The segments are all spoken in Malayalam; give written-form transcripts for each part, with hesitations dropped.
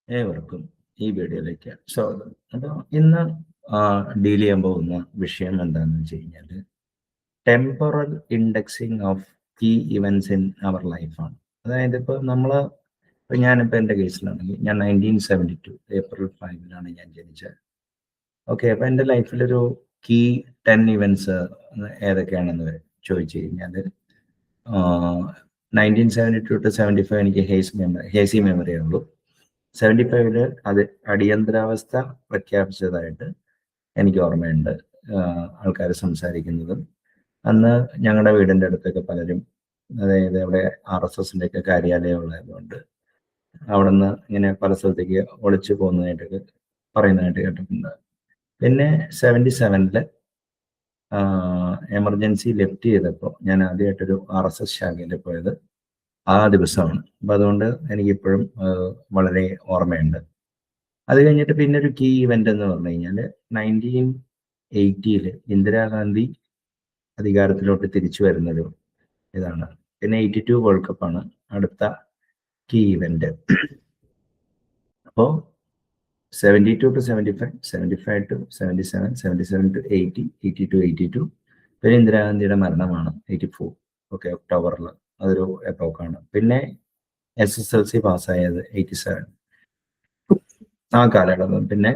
ഏവർക്കും ഈ വീഡിയോയിലേക്ക് സ്വാഗതം. അപ്പോൾ ഇന്ന് ഡീൽ ചെയ്യാൻ പോകുന്ന വിഷയം എന്താണെന്ന് വെച്ച് കഴിഞ്ഞാൽ temporal indexing of key events in their ലൈഫാണ്. അതായത് ഇപ്പോൾ ഞാനിപ്പോൾ എൻ്റെ കേസിലാണെങ്കിൽ ഞാൻ 1972 ഏപ്രിൽ 5 ഞാൻ ജനിച്ചത്. ഓക്കെ, അപ്പോൾ എൻ്റെ ലൈഫിലൊരു കീ 10 ഇവൻറ്റ്സ് ഏതൊക്കെയാണെന്ന് ചോദിച്ചു കഴിഞ്ഞാൽ 1972 to 75 എനിക്ക് ഹേസി മെമ്മറിയേ ഉള്ളൂ. 75 അത് അടിയന്തരാവസ്ഥ പ്രഖ്യാപിച്ചതായിട്ട് എനിക്ക് ഓർമ്മയുണ്ട്. ആൾക്കാർ സംസാരിക്കുന്നതും അന്ന് ഞങ്ങളുടെ വീടിൻ്റെ അടുത്തൊക്കെ പലരും, അതായത് അവിടെ RSSൻ്റെ ഒക്കെ കാര്യാലയം ഉള്ളതുകൊണ്ട് അവിടെ നിന്ന് ഇങ്ങനെ പല സ്ഥലത്തേക്ക് ഒളിച്ചു പോകുന്നതായിട്ടൊക്കെ പറയുന്നതായിട്ട് കേട്ടിട്ടുണ്ട്. പിന്നെ 77 എമർജൻസി ലെഫ്റ്റ് ചെയ്തപ്പോൾ ഞാൻ ആദ്യമായിട്ടൊരു RSS ശാഖയിൽ പോയത് ആ ദിവസമാണ്. അപ്പം അതുകൊണ്ട് എനിക്കിപ്പോഴും വളരെ ഓർമ്മയുണ്ട്. അത് കഴിഞ്ഞിട്ട് പിന്നെ ഒരു കീ ഇവന്റ് എന്ന് പറഞ്ഞു കഴിഞ്ഞാൽ 1980 ഇന്ദിരാഗാന്ധി അധികാരത്തിലോട്ട് തിരിച്ചു വരുന്നൊരു ഇതാണ്. പിന്നെ 82 വേൾഡ് കപ്പാണ് അടുത്ത കീ ഇവന്റ്. അപ്പോൾ 72 to 75, 75 to 77, 77 to 80, 80 to 82. പിന്നെ ഇന്ദിരാഗാന്ധിയുടെ മരണമാണ് 84. ഓക്കെ, ഒക്ടോബറിൽ. അതൊരു എപ്പോക്കാണ്. പിന്നെ SSLC പാസ്സായത് 87 ആ കാലയളവ്. പിന്നെ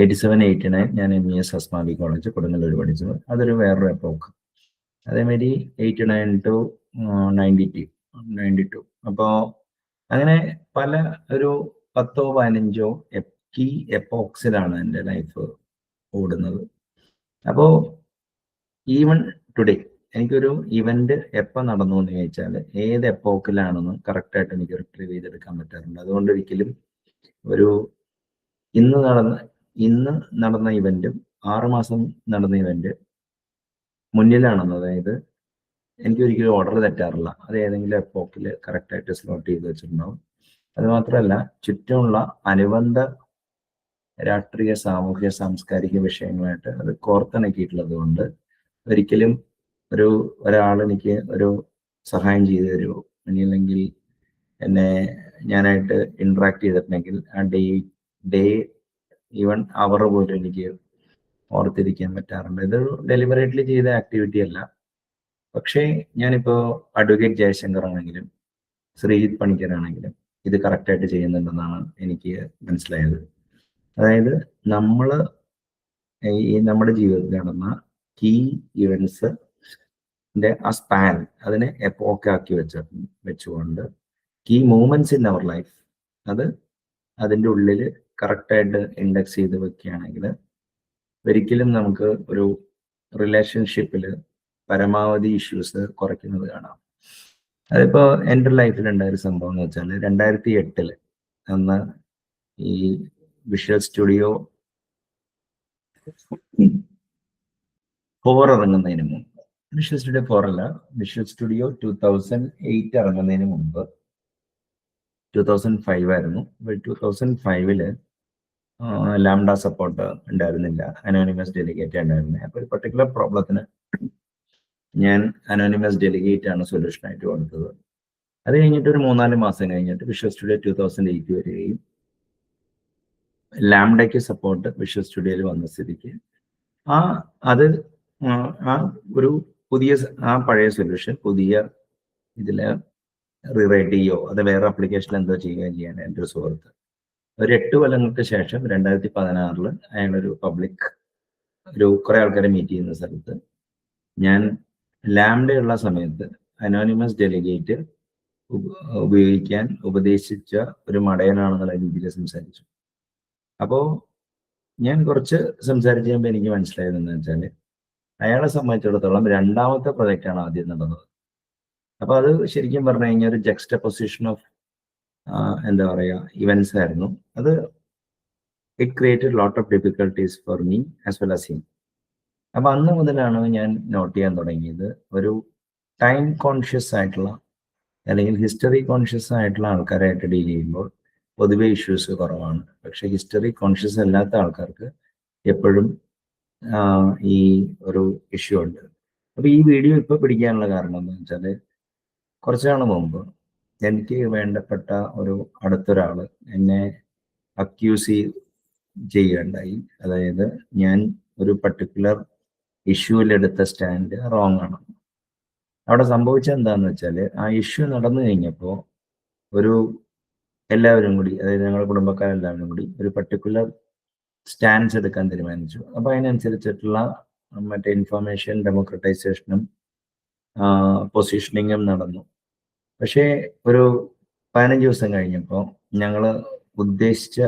87, 89 ഞാൻ MES അസ്മാബി കോളേജ് കൊടുങ്ങല്ലൂർ പഠിച്ചത്. അതൊരു വേറൊരു എപ്പോക്ക്. അതേമാതിരി 89 to 92. അപ്പോൾ അങ്ങനെ പല ഒരു 10-15 കീ എപ്പോക്സിലാണ് എൻ്റെ ലൈഫ് ഓടുന്നത്. അപ്പോൾ ഈവൻ ടുഡേ എനിക്കൊരു ഇവന്റ് എപ്പോൾ നടന്നു എന്ന് ചോദിച്ചാൽ ഏത് എപ്പോക്കിലാണെന്ന് കറക്റ്റായിട്ട് എനിക്ക് റിട്രീവ് ചെയ്തെടുക്കാൻ പറ്റാറുണ്ട്. അതുകൊണ്ട് ഒരിക്കലും ഒരു ഇന്ന് നടന്ന ഇവന്റും 6 മാസം നടന്ന ഇവന്റ് മുന്നിലാണെന്ന്, അതായത് എനിക്ക് ഒരിക്കലും ഓർഡർ തെറ്റാറില്ല. അത് ഏതെങ്കിലും എപ്പോക്കിൽ കറക്റ്റായിട്ട് സ്ലോട്ട് ചെയ്ത് വെച്ചിട്ടുണ്ടാവും. അതുമാത്രമല്ല ചുറ്റുമുള്ള അനുബന്ധ രാഷ്ട്രീയ, സാമൂഹ്യ, സാംസ്കാരിക വിഷയങ്ങളായിട്ട് അത് കോർത്തിണക്കിയിട്ടുള്ളത് കൊണ്ട് ഒരിക്കലും ഒരാൾ എനിക്ക് ഒരു സഹായം ചെയ്തു തരുമോ അല്ലെങ്കിൽ എന്നെ ഞാനായിട്ട് ഇന്ററാക്ട് ചെയ്തിട്ടുണ്ടെങ്കിൽ ആ ഡേ ഈവൻ അവർ പോലും എനിക്ക് ഓർത്തിരിക്കാൻ പറ്റാറുണ്ട്. ഇത് ഡെലിബറേറ്റ്ലി ചെയ്ത ആക്ടിവിറ്റി അല്ല. പക്ഷേ ഞാനിപ്പോൾ അഡ്വക്കേറ്റ് ജയശങ്കർ ആണെങ്കിലും ശ്രീജിത്ത് പണിക്കരാണെങ്കിലും ഇത് കറക്റ്റായിട്ട് ചെയ്യുന്നുണ്ടെന്നാണ് എനിക്ക് മനസ്സിലായത്. അതായത് നമ്മുടെ ജീവിതത്തിൽ നടന്ന കീ ഇവൻറ്റ്സ് ആ സ്പാൻ അതിനെ എപ്പോക്കാക്കി വെച്ചുകൊണ്ട് key movements in their life അത് അതിൻ്റെ ഉള്ളിൽ കറക്റ്റായിട്ട് ഇൻഡെക്സ് ചെയ്ത് വെക്കുകയാണെങ്കിൽ ഒരിക്കലും നമുക്ക് ഒരു റിലേഷൻഷിപ്പിൽ പരമാവധി ഇഷ്യൂസ് കുറയ്ക്കുന്നത് കാണാം. അതിപ്പോൾ എൻ്റെ ലൈഫിലുണ്ടായൊരു സംഭവം എന്ന് വെച്ചാൽ 2008 അന്ന് ഈ വിഷ്വൽ സ്റ്റുഡിയോ 4 ഇറങ്ങുന്നതിന് മുമ്പ്, വിഷ്വൽ സ്റ്റുഡിയോ 4 അല്ല, വിഷ്വൽ സ്റ്റുഡിയോ 2008 ഇറങ്ങുന്നതിന് മുമ്പ് 2005 ആയിരുന്നു. 2005 ലാംഡ സപ്പോർട്ട് ഉണ്ടായിരുന്നില്ല, അനോണിമസ് ഡെലിഗേറ്റ് ഉണ്ടായിരുന്നത്. അപ്പോൾ ഒരു പർട്ടിക്കുലർ പ്രോബ്ലത്തിന് ഞാൻ അനോണിമസ് ഡെലിഗേറ്റ് ആണ് സൊല്യൂഷനായിട്ട് കൊടുത്തത്. അത് കഴിഞ്ഞിട്ട് ഒരു 3-4 മാസം കഴിഞ്ഞിട്ട് വിഷ്വൽ സ്റ്റുഡിയോ 2008 വരികയും ലാംഡയ്ക്ക് സപ്പോർട്ട് വിഷ്വൽ സ്റ്റുഡിയോയിൽ വന്ന സ്ഥിതിക്ക് പഴയ സൊല്യൂഷൻ പുതിയ ഇതിൽ റീറൈറ്റ് ചെയ്യോ അത് വേറെ ആപ്ലിക്കേഷനിൽ എന്തോ ചെയ്യാൻ എൻ്റെ ഒരു സുഹൃത്ത് ഒരു 8 കൊല്ലങ്ങൾക്ക് ശേഷം 2016 അയാളൊരു കുറെ ആൾക്കാരെ മീറ്റ് ചെയ്യുന്ന സ്ഥലത്ത് ഞാൻ ലാംഡയുള്ള സമയത്ത് അനോണിമസ് ഡെലിഗേറ്റ് ഉപയോഗിക്കാൻ ഉപദേശിച്ച ഒരു മടയനാണെന്നുള്ള രീതിയിൽ സംസാരിച്ചു. അപ്പോൾ ഞാൻ കുറച്ച് സംസാരിച്ച് കഴിയുമ്പോൾ എനിക്ക് മനസ്സിലായതെന്ന് വെച്ചാൽ അയാളെ സംബന്ധിച്ചിടത്തോളം രണ്ടാമത്തെ പ്രൊജക്റ്റാണ് ആദ്യം നടന്നത്. അപ്പോൾ അത് ശരിക്കും പറഞ്ഞു കഴിഞ്ഞാൽ ഒരു ജക്സ്റ്റപ്പൊസിഷൻ ഓഫ് എന്താ പറയുക ഇവൻറ്റ്സ് ആയിരുന്നു. അത് it created lot of difficulties for me as well as him. അപ്പം അന്ന് മുതലാണ് ഞാൻ നോട്ട് ചെയ്യാൻ തുടങ്ങിയത് ഒരു ടൈം കോൺഷ്യസ് ആയിട്ടുള്ള അല്ലെങ്കിൽ ഹിസ്റ്ററി കോൺഷ്യസ് ആയിട്ടുള്ള ആൾക്കാരായിട്ട് ഡീൽ ചെയ്യുമ്പോൾ പൊതുവെ ഇഷ്യൂസ് കുറവാണ്. പക്ഷെ ഹിസ്റ്ററി കോൺഷ്യസ് അല്ലാത്ത ആൾക്കാർക്ക് എപ്പോഴും ഈ ഒരു ഇഷ്യൂ ഉണ്ട്. അപ്പോൾ ഈ വീഡിയോ ഇപ്പോൾ പിടിക്കാനുള്ള കാരണം എന്ന് വെച്ചാൽ കുറച്ച് നാൾ മുമ്പ് എനിക്ക് വേണ്ടപ്പെട്ട ഒരു അടുത്തൊരാൾ എന്നെ അക്യൂസ് ചെയ്യുകയുണ്ടായി. അതായത് ഞാൻ ഒരു പർട്ടിക്കുലർ ഇഷ്യൂവിലെടുത്ത സ്റ്റാൻഡ് റോങ് ആണ്. അവിടെ സംഭവിച്ചത് എന്താണെന്ന് വെച്ചാൽ, ആ ഇഷ്യൂ നടന്നു കഴിഞ്ഞപ്പോൾ എല്ലാവരും കൂടി, അതായത് ഞങ്ങളുടെ കുടുംബക്കാരെല്ലാവരും കൂടി ഒരു പർട്ടിക്കുലർ സ്റ്റാൻഡ്സ് എടുക്കാൻ തീരുമാനിച്ചു. അപ്പോൾ അതിനനുസരിച്ചിട്ടുള്ള മറ്റേ ഇൻഫർമേഷൻ ഡെമോക്രറ്റൈസേഷനും പൊസിഷനിങ്ങും നടന്നു. പക്ഷേ ഒരു 15 ദിവസം കഴിഞ്ഞപ്പോൾ ഞങ്ങൾ ഉദ്ദേശിച്ച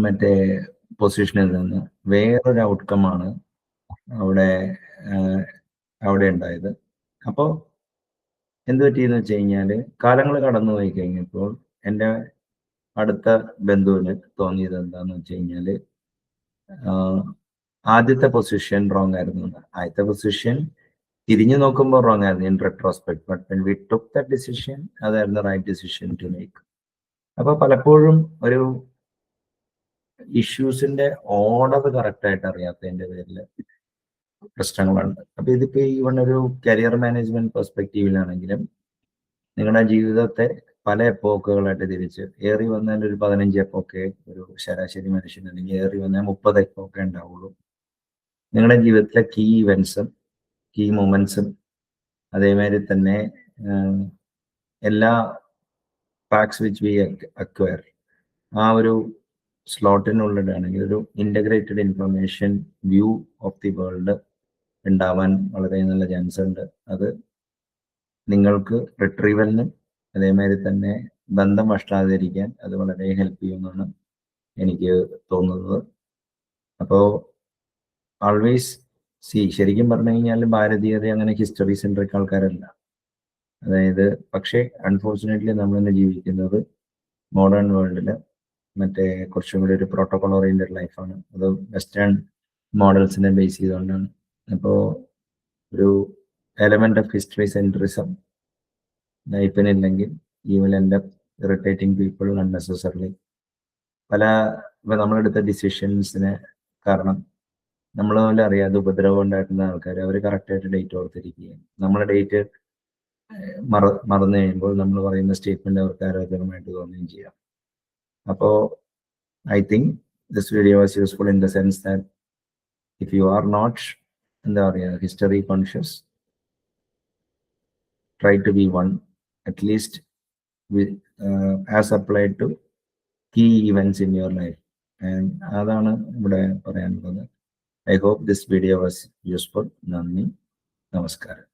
മറ്റേ പൊസിഷനിൽ നിന്ന് വേറൊരു ഔട്ട്കമാണ് അവിടെ ഉണ്ടായത്. അപ്പോൾ എന്ത് പറ്റിയെന്ന് വെച്ച് കഴിഞ്ഞാൽ, കാലങ്ങൾ കടന്നുപോയി കഴിഞ്ഞപ്പോൾ എൻ്റെ അടുത്ത ബന്ധുവിന് തോന്നിയത് എന്താന്ന് വെച്ച് കഴിഞ്ഞാൽ, ആദ്യത്തെ പൊസിഷൻ റോങ് ആയിരുന്നു. ആദ്യത്തെ പൊസിഷൻ തിരിഞ്ഞു നോക്കുമ്പോൾ റോങ് ആയിരുന്നു in retrospect, but when we took the decision അതായിരുന്നു റൈറ്റ് ഡിസിഷൻ ടു മേക്ക്. അപ്പോൾ പലപ്പോഴും ഒരു ഇഷ്യൂസിന്റെ ഓർഡർ കറക്റ്റായിട്ട് അറിയാത്തതിന്റെ പേരിൽ പ്രശ്നങ്ങളുണ്ട്. അപ്പൊ ഇതിപ്പോ ഈവൺ ഒരു കരിയർ മാനേജ്മെന്റ് പെർസ്പെക്റ്റീവിലാണെങ്കിലും നിങ്ങളുടെ ജീവിതത്തെ പല എപ്പോക്കുകളായിട്ട് തിരിച്ച്, ഏറി വന്നാൽ ഒരു 15 എപ്പോക്കെ ഒരു ശരാശരി മനുഷ്യൻ, അല്ലെങ്കിൽ ഏറി വന്നാൽ 30 എപ്പോക്കെ ഉണ്ടാവുള്ളൂ. നിങ്ങളുടെ ജീവിതത്തിലെ കീ ഇവന്റ്സും കീ മൊമെന്റ്സും അതേമാതിരി തന്നെ എല്ലാ ഫാക്ട്സ് വിച്ച് വി അക്വയർ ആ ഒരു സ്ലോട്ടിനുള്ളിലാണെങ്കിൽ ഒരു integrated information view of the world ഉണ്ടാവാൻ വളരെ നല്ല ചാൻസ് ഉണ്ട്. അത് നിങ്ങൾക്ക് റിട്രീവലിനും അതേമാതിരി തന്നെ ബന്ധം വഷ്ടാതിരിക്കാൻ അത് വളരെ ഹെൽപ്പ് ചെയ്യുമെന്നാണ് എനിക്ക് തോന്നുന്നത്. അപ്പോൾ ആൾവേസ് ശരിക്കും പറഞ്ഞു കഴിഞ്ഞാൽ ഭാരതീയത അങ്ങനെ ഹിസ്റ്ററി സെൻട്രിക് ആൾക്കാരല്ല. അതായത് പക്ഷേ അൺഫോർച്ചുനേറ്റ്ലി നമ്മൾ ജീവിക്കുന്നത് മോഡേൺ വേൾഡിൽ മറ്റേ കുറച്ചും കൂടി ഒരു പ്രോട്ടോകോൾ ഓറിയന്റഡ് ലൈഫാണ്. അത് വെസ്റ്റേൺ മോഡൽസിനെ ബേസ് ചെയ്തുകൊണ്ടാണ്. അപ്പോൾ ഒരു എലമെന്റ് ഓഫ് ഹിസ്റ്ററി സെൻട്രിസം ലൈഫിനില്ലെങ്കിൽ you will end up irritating people unnecessarily. നമ്മളെടുത്ത ഡിസിഷൻസിന് കാരണം നമ്മൾ പോലെ അറിയാതെ ഉപദ്രവം ഉണ്ടാക്കുന്ന ആൾക്കാർ അവർ കറക്റ്റായിട്ട് ഡേറ്റ് ഓർത്തിരിക്കുകയും നമ്മളെ ഡേറ്റ് മറന്നു കഴിയുമ്പോൾ നമ്മൾ പറയുന്ന സ്റ്റേറ്റ്മെന്റ് അവർക്ക് ആരോഗ്യകരമായിട്ട് തോന്നുകയും ചെയ്യാം. അപ്പോൾ I think this video was useful in the sense that if you are not history conscious, try to be one, at least with as applied to key events in your life. And adana ഇവിടെ പറയാനുള്ളത്. I hope this video was useful. നന്ദി, നമസ്കാരം.